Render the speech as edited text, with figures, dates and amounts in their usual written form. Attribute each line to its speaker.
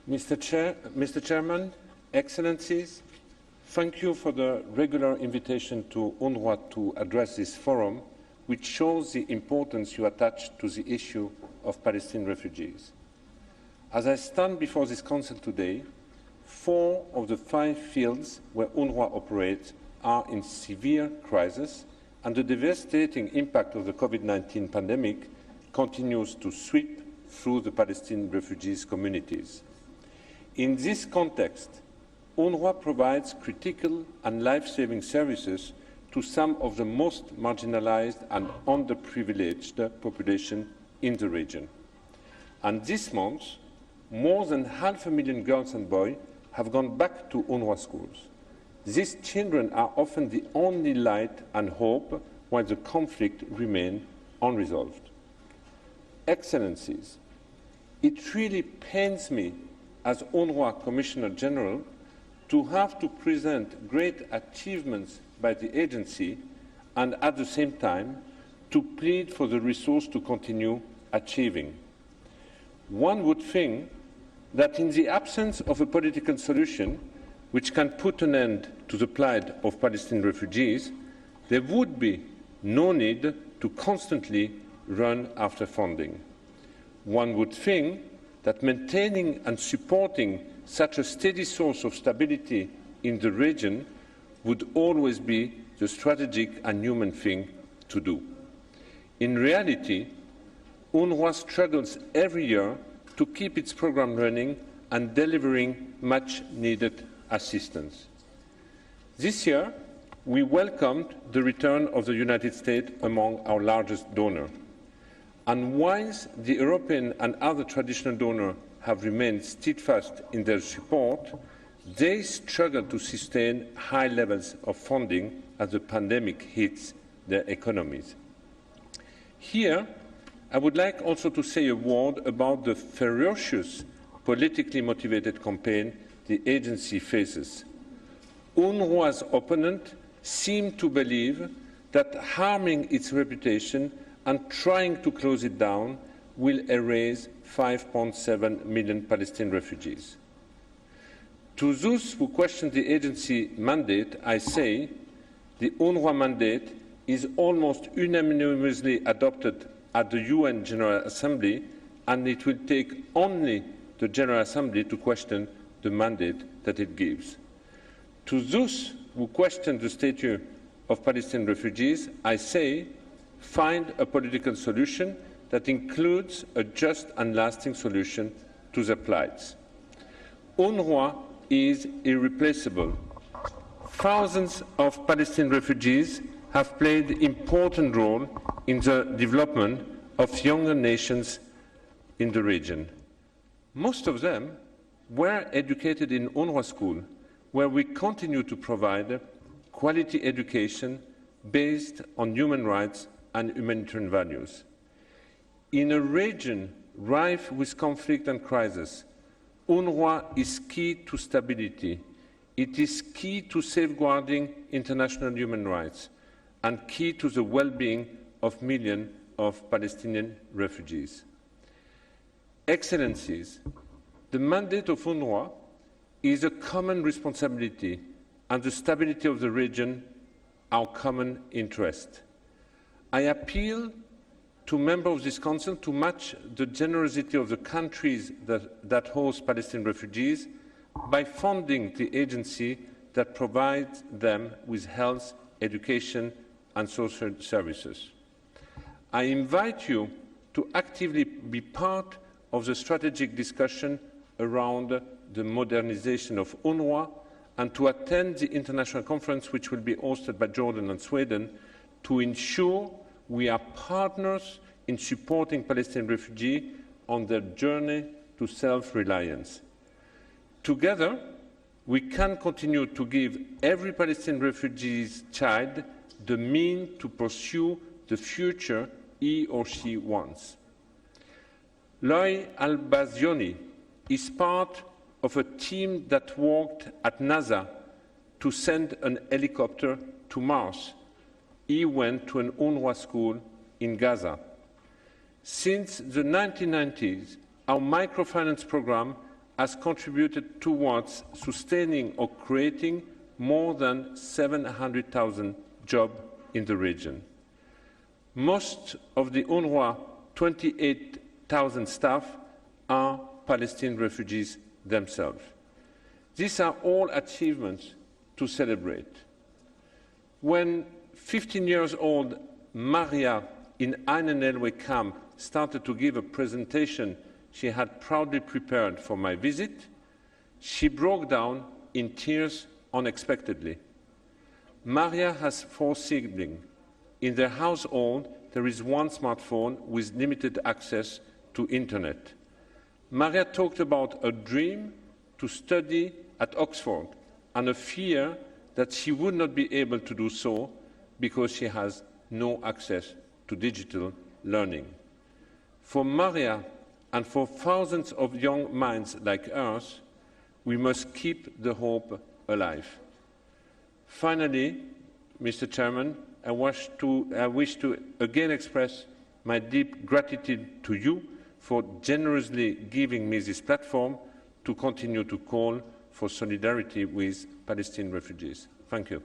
Speaker 1: Mr. Chairman, Excellencies, thank you for the regular invitation to UNRWA to address this forum, which shows the importance you attach to the issue of Palestinian refugees. As I stand before this Council today, 4 of the 5 fields where UNRWA operates are in severe crisis, and the devastating impact of the COVID-19 pandemic continues to sweep through the Palestinian refugees communities. In this context, UNRWA provides critical and life-saving services to some of the most marginalized and underprivileged population in the region. And this month, more than 500,000 girls and boys have gone back to UNRWA schools. These children are often the only light and hope while the conflict remains unresolved. Excellencies, it really pains me as UNRWA Commissioner General to have to present great achievements by the agency and at the same time to plead for the resource to continue achieving. One would think that in the absence of a political solution which can put an end to the plight of Palestinian refugees, there would be no need to constantly run after funding. One would think that maintaining and supporting such a steady source of stability in the region would always be the strategic and human thing to do. In reality, UNRWA struggles every year to keep its program running and delivering much-needed assistance. This year, we welcomed the return of the United States among our largest donors. And whilst the European and other traditional donors have remained steadfast in their support, they struggle to sustain high levels of funding as the pandemic hits their economies. Here, I would like also to say a word about the ferocious, politically motivated campaign the agency faces. UNRWA's opponents seem to believe that harming its reputation and trying to close it down will erase 5.7 million Palestinian refugees. To those who question the agency mandate, I say the UNRWA mandate is almost unanimously adopted at the UN General Assembly, and it will take only the General Assembly to question the mandate that it gives. To those who question the status of Palestinian refugees, I say find a political solution that includes a just and lasting solution to their plights. UNRWA is irreplaceable. Thousands of Palestinian refugees have played an important role in the development of younger nations in the region. Most of them were educated in UNRWA school, where we continue to provide quality education based on human rights and humanitarian values. In a region rife with conflict and crisis, UNRWA is key to stability. It is key to safeguarding international human rights and key to the well-being of millions of Palestinian refugees. Excellencies, the mandate of UNRWA is a common responsibility, and the stability of the region our common interest. I appeal to members of this Council to match the generosity of the countries that host Palestinian refugees by funding the agency that provides them with health, education and social services. I invite you to actively be part of the strategic discussion around the modernization of UNRWA and to attend the international conference which will be hosted by Jordan and Sweden to ensure we are partners in supporting Palestinian refugees on their journey to self-reliance. Together, we can continue to give every Palestinian refugee's child the means to pursue the future he or she wants. Loy al-Bazioni is part of a team that worked at NASA to send an helicopter to Mars. He went to an UNRWA school in Gaza. Since the 1990s, our microfinance program has contributed towards sustaining or creating more than 700,000 jobs in the region. Most of the UNRWA 28,000 staff are Palestinian refugees themselves. These are all achievements to celebrate. When 15-year-old Maria in Einen Elway camp started to give a presentation she had proudly prepared for my visit, she broke down in tears unexpectedly. Maria has 4 siblings. In their household, there is one smartphone with limited access to internet. Maria talked about a dream to study at Oxford and a fear that she would not be able to do so because she has no access to digital learning. For Maria and for thousands of young minds like hers, we must keep the hope alive. Finally, Mr. Chairman, I wish to again express my deep gratitude to you for generously giving me this platform to continue to call for solidarity with Palestinian refugees. Thank you.